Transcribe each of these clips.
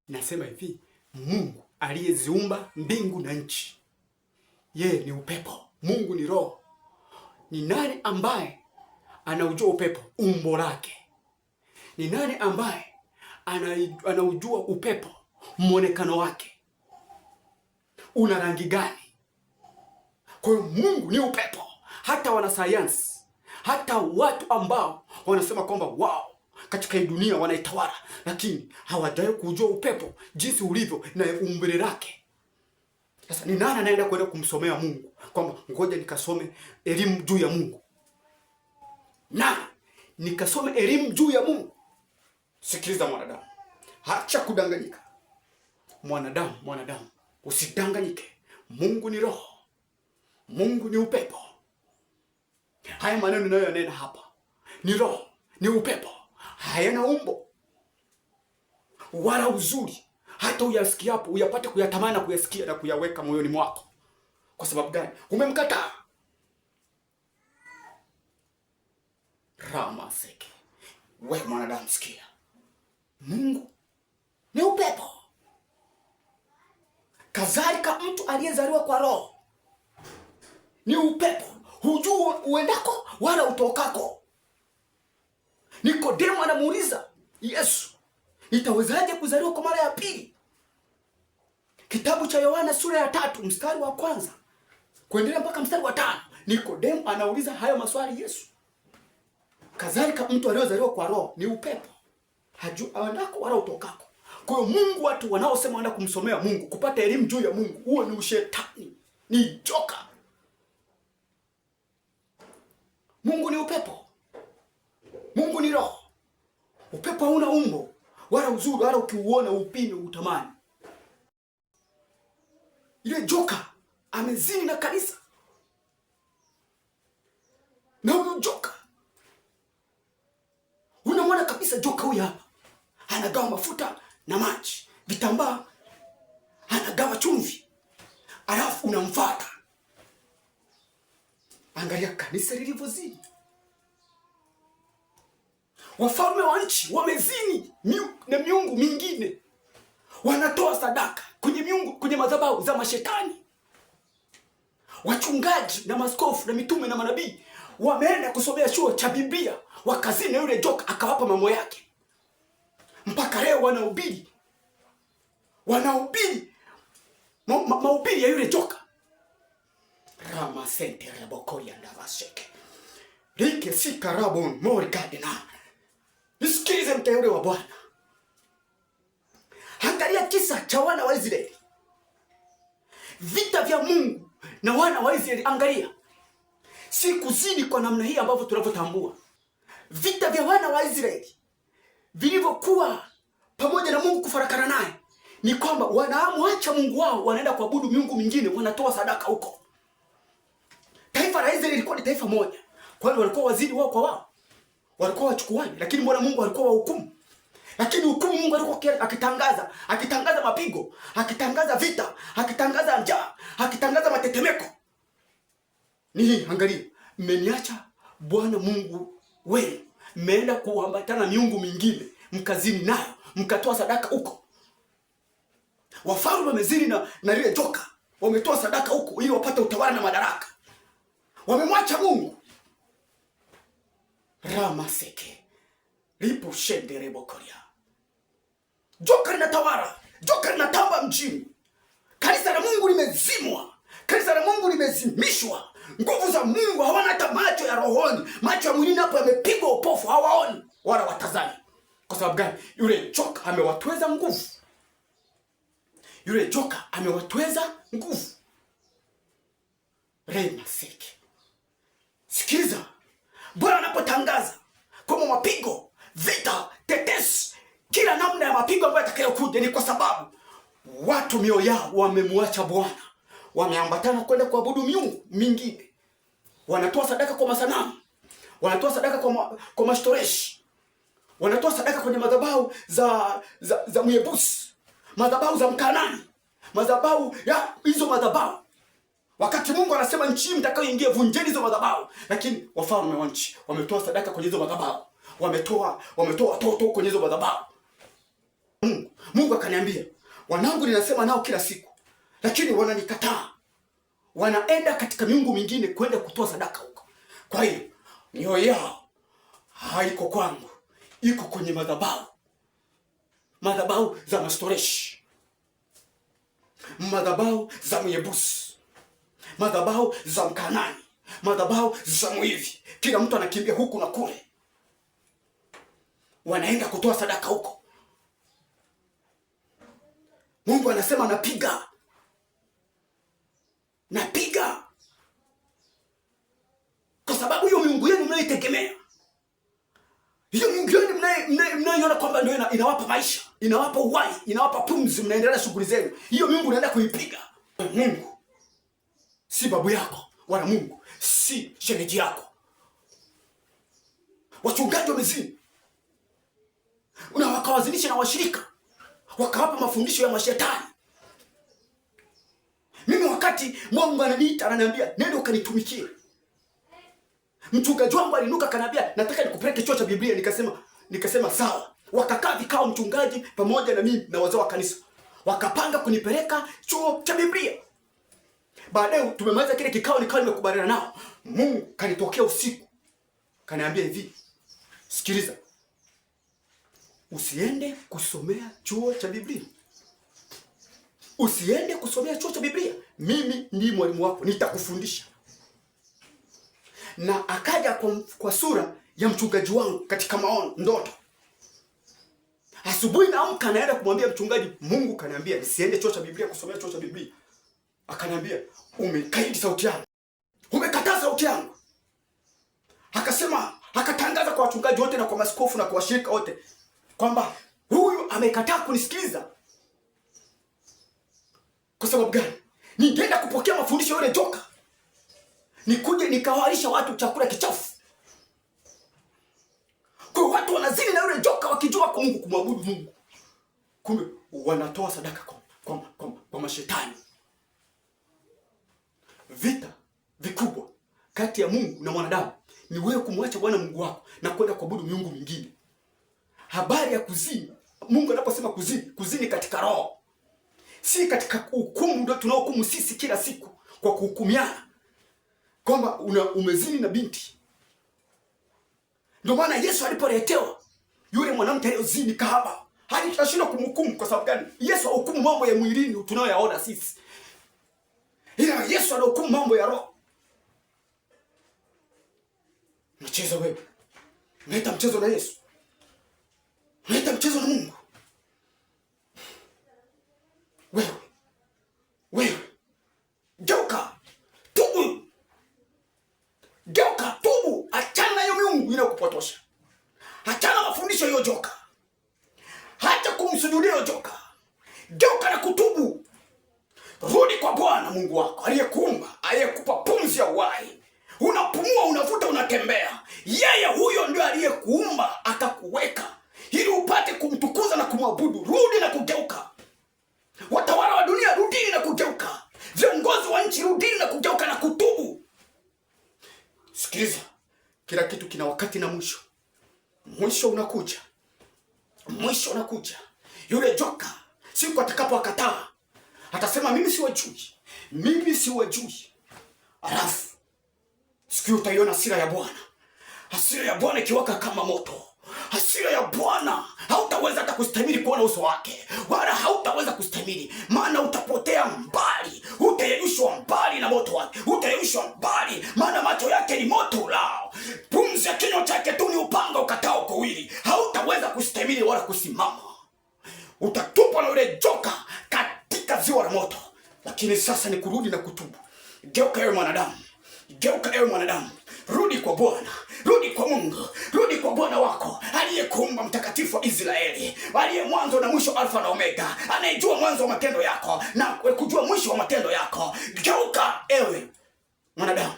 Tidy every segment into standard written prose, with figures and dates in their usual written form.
Nasema hivi, Mungu aliyeziumba mbingu na nchi, yeye ni upepo. Mungu ni roho. Ni nani ambaye anaujua upepo? Umbo lake. Ni nani ambaye anaujua upepo? Muonekano wake una rangi gani? Kwa hiyo Mungu ni upepo. Hata wanasayansi, hata watu ambao wanasema kwamba wao katika hii dunia wanaitawala, lakini hawajai kujua upepo jinsi ulivyo na umbile lake. Sasa ni nani anaenda kwenda kumsomea Mungu kwamba ngoja nikasome elimu juu ya Mungu na nikasome elimu juu ya Mungu? Sikiliza mwanadamu, acha kudanganyika. Mwanadamu, usidanganyike. Mungu ni roho, Mungu ni upepo. Haya maneno ninayoyanena hapa ni roho, ni upepo, hayana umbo wala uzuri. Hata uyasikia hapo uyapate kuyatamani na kuyasikia na kuyaweka moyoni mwako. Kwa sababu gani? Umemkataa. Ramaseke. Wewe mwanadamu, sikia. Mungu ni upepo. Kadhalika mtu aliyezaliwa kwa roho ni upepo, hujui uendako wala utokako. Nikodemo anamuuliza Yesu, itawezaje kuzaliwa kwa mara ya pili? Kitabu cha Yohana sura ya 3 mstari wa kwanza kuendelea mpaka mstari wa 5. Nikodemo anauliza hayo maswali Yesu. Kadhalika mtu aliyezaliwa kwa roho ni upepo, hajui aendako wala utokako. Kwa hiyo Mungu, watu wanaosema wanaenda kumsomea Mungu kupata elimu juu ya Mungu, huo ni ushetani, ni joka. Mungu ni upepo. Mungu ni roho. Upepo hauna umbo wala uzuri, wala ukiuona upime utamani. Ile joka amezini na kanisa. Na huyu joka, unamwona kabisa joka huyu hapa, anagawa mafuta na maji, vitambaa, anagawa chumvi, alafu unamfuata. Angalia kanisa lilivyozini. Wafalme wa nchi wamezini na miungu mingine, wanatoa sadaka kwenye miungu, kwenye madhabahu za mashetani. Wachungaji na maskofu na mitume na manabii wameenda kusomea chuo cha Biblia, wakazini na yule joka akawapa mambo yake. Mpaka leo wanahubiri mahubiri ya yule joka. Rama sente rebokoria ndavasheke like sika rabon morgadina. Nisikilize mteule wa Bwana. Angalia kisa cha wana wa Israeli, vita vya Mungu na wana wa Israeli. Angalia, si kuzidi kwa namna hii ambavyo tunavyotambua. Vita vya wana wa Israeli vilivyokuwa pamoja na Mungu kufarakana naye ni kwamba wanaamwacha Mungu wao, wanaenda kuabudu miungu mingine, wanatoa sadaka huko. Taifa la Israeli lilikuwa ni taifa moja. Kwa hiyo walikuwa wazidi wao kwa wao, walikuwa wachukuani, lakini Bwana Mungu alikuwa wa hukumu. Lakini hukumu Mungu alikuwa akitangaza mapigo, akitangaza vita, akitangaza njaa, akitangaza matetemeko. Ni angalia, mmeniacha Bwana Mungu wenu, mmeenda kuambatana miungu mingine, mkazini nayo, mkatoa sadaka huko. Wafalme wamezini na lile joka, wametoa sadaka huko ili wapate utawala na madaraka. Wamemwacha Mungu. Ramaseke lipo shende rebokoria. Joka linatawala, joka linatamba mjini. Kanisa la Mungu limezimwa, kanisa la Mungu limezimishwa. Nguvu za Mungu hawana hata macho ya rohoni. Macho ya mwilini hapo yamepigwa upofu, hawaoni wala watazami. Kwa sababu gani? Yule joka amewatweza nguvu. Yule joka amewatweza nguvu. Ramaseke. Sikiliza, Bwana anapotangaza kama mapigo, vita, tetesi, kila namna ya mapigo ambayo yatakayokuja, ni kwa sababu watu mioyo yao wamemwacha Bwana, wameambatana kwenda kuabudu miungu mingine. Wanatoa sadaka kwa masanamu, wanatoa sadaka kwa mashtoreshi, wanatoa sadaka kwenye madhabahu za Myebusi, madhabahu za Mkanani, madhabahu ya hizo madhabahu. Wakati Mungu anasema nchi mtakayoingia vunjeni hizo madhabahu, lakini wafalme wa nchi wametoa sadaka kwenye hizo madhabahu. Wametoa watoto kwenye hizo madhabahu. Mungu akaniambia, wanangu ninasema nao kila siku, lakini wananikataa. Wanaenda katika miungu mingine kwenda kutoa sadaka huko. Kwa hiyo mioyo yao haiko kwangu, iko kwenye madhabahu. Madhabahu za Mastoreshi, madhabahu za Myebusi, madhabahu za Mkanani, madhabahu za Mwivi. Kila mtu anakimbia huku na kule, wanaenda kutoa sadaka huko. Mungu anasema napiga kwa sababu hiyo miungu yenu mnaitegemea, hiyo miungu yenu mnayoiona kwamba ndio inawapa maisha, inawapa uhai, inawapa pumzi, mnaendelea na shughuli zenu, hiyo miungu unaenda kuipiga. Mungu si babu yako, wala Mungu si shemeji yako. Wachungaji wamezini na wakawazinisha na washirika, wakawapa mafundisho ya mashetani. Mimi wakati Mungu ananiita ananiambia nenda ukanitumikie, mchungaji wangu alinuka kanambia nataka nikupeleke chuo cha Biblia, nikasema sawa. Wakakaa vikao mchungaji pamoja na mimi na wazee wa kanisa, wakapanga kunipeleka chuo cha Biblia. Baadaye tumemaliza kile kikao, nikawa nimekubaliana nao. Mungu kanitokea usiku, kaniambia hivi, sikiliza, usiende kusomea chuo cha Biblia. Usiende kusomea chuo cha Biblia. Mimi ni mwalimu wako, nitakufundisha. Na akaja kwa sura ya mchungaji wangu katika maono, ndoto. Asubuhi naamka naenda kumwambia mchungaji, Mungu kaniambia nisiende chuo cha Biblia, kusomea chuo cha Biblia. Akaniambia, umekaidi sauti yangu, umekataa sauti yangu. Akatangaza kwa wachungaji wote na kwa maskofu na kwa washirika wote kwamba huyu amekataa kunisikiliza. Kwa sababu gani? Ningeenda kupokea mafundisho yale joka, nikuje nikawalisha watu chakula kichafu. Kwa watu wanazini na yule joka wakijua kwa Mungu, kumwabudu Mungu, kumbe wanatoa sadaka kwa mashetani. Vita vikubwa kati ya Mungu na mwanadamu ni wewe kumwacha Bwana Mungu wako na kwenda kuabudu miungu mingine. Habari ya kuzini, Mungu anaposema kuzini katika roho, si katika hukumu. Ndio tunaohukumu sisi kila siku kwa kuhukumiana kwamba umezini na binti. Ndio maana Yesu alipoletewa yule mwanamke aliyozini kahaba, hadi tunashindwa kumhukumu. Kwa sababu gani? Yesu hahukumu mambo ya mwilini tunayoyaona sisi, ila Yesu anahukumu mambo ya roho. Mchezo wewe, unaita mchezo na Yesu, unaita mchezo na Mungu. Wewe geuka, tubu, achana na hiyo miungu inayokupotosha, achana mafundisho hiyo joka, hata kumsujudia hiyo joka. Geuka na kutubu, rudi kwa Bwana Mungu wako aliyekuumba, aliyekupa pumzi ya uhai. Unapumua, unavuta, unatembea. Yeye huyo ndio aliyekuumba akakuweka ili upate kumtukuza na kumwabudu. Rudi na kugeuka. Watawala wa dunia, rudini na kugeuka. Viongozi wa nchi, rudini na kugeuka na kutubu. Sikiliza, kila kitu kina wakati na mwisho. Mwisho unakuja. Yule joka siku atakapowakataa atasema mimi siwajui. Alafu siku utaiona hasira ya Bwana. Hasira ya Bwana ikiwaka kama moto. Hasira ya Bwana, hautaweza hata kustahimili kuona uso wake, wala hautaweza kustahimili, maana utapotea mbali, utayeyushwa mbali na moto wake, utayeyushwa mbali, maana macho yake ni moto ulao, pumzi ya kinywa chake tu ni upanga ukatao kuwili. Hautaweza kustahimili wala kusimama, utatupwa na yule joka katika ziwa la moto. Lakini sasa ni kurudi na kutubu. Geuka ewe mwanadamu, rudi kwa Bwana, rudi kwa Mungu, rudi kwa Bwana wako aliyekuumba, mtakatifu wa Israeli, aliye mwanzo na mwisho, Alfa na Omega, anayejua mwanzo wa matendo yako na kujua mwisho wa matendo yako. Geuka ewe mwanadamu.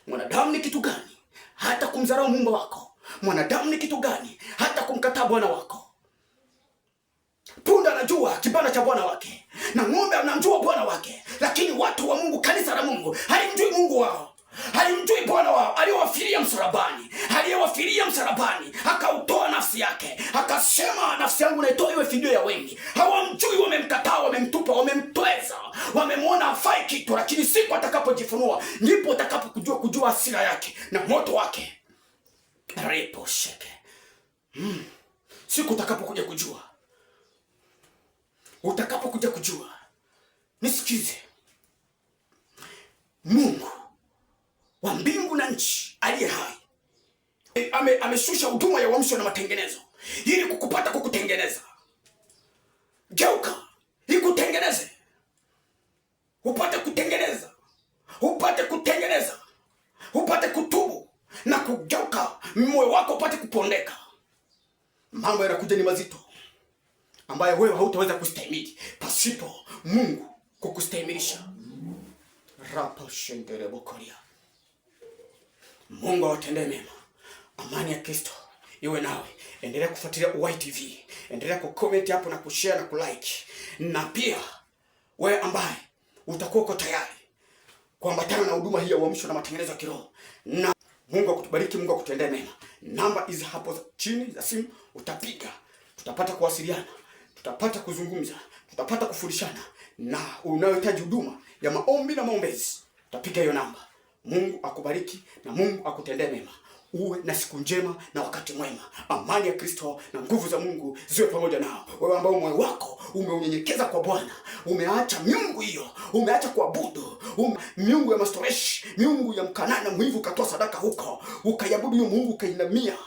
Mwanadamu ni kitu gani hata kumdharau Muumba wako? Mwanadamu ni kitu gani hata kumkataa Bwana wako? Punda anajua kibanda cha bwana wake, na ng'ombe anamjua bwana wake, lakini watu wa Mungu, kanisa la Mungu, halimjui Mungu wao. Halimjui Bwana wao aliyewafilia msalabani, aliyewafilia msalabani akautoa nafsi yake, akasema nafsi yangu naitoa iwe fidio ya wengi. Hawamjui, wamemkataa, wamemtupa, wamemtweza, wamemwona hafai kitu. Lakini siku atakapojifunua ndipo utakapokujua hasira yake na moto wake. Repo sheke. Siku utakapokuja kujua, nisikize. Mungu wa mbingu na nchi aliye hai ameshusha huduma ya uamsho na matengenezo ili kukutengeneza. Geuka ikutengeneze, upate kutubu na kugeuka, moyo wako upate kupondeka. Mambo yanakuja ni mazito ambayo wewe hautaweza kustahimili pasipo Mungu kukustahimilisha. Rapa shendere bokoria. Mungu awatendee mema. Amani ya Kristo iwe nawe. Endelea kufuatilia UWAI TV. Endelea kucomment hapo na kushare na kulike. Na pia wewe ambaye utakuwa uko tayari kuambatana na huduma hii ya uamsho na matengenezo ya kiroho. Na Mungu akutubariki, Mungu akutendee mema. Namba hizi hapo chini za simu utapiga. Tutapata kuwasiliana, tutapata kuzungumza, tutapata kufundishana. Na unayohitaji huduma ya maombi na maombezi, utapiga hiyo namba. Mungu akubariki na Mungu akutendee mema. Uwe na siku njema na wakati mwema. Amani ya Kristo na nguvu za Mungu ziwe pamoja nao. Wewe ambao moyo wako umeunyenyekeza kwa Bwana, umeacha miungu hiyo, umeacha kuabudu miungu ya mastoreshi, miungu ya Mkanana mwivu, ukatoa sadaka huko, ukaiabudu hiyo Mungu, ukainamia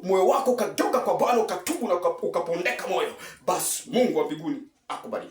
moyo wako, ukageuka kwa Bwana, ukatubu na ukapondeka moyo, basi Mungu wa mbinguni akubariki.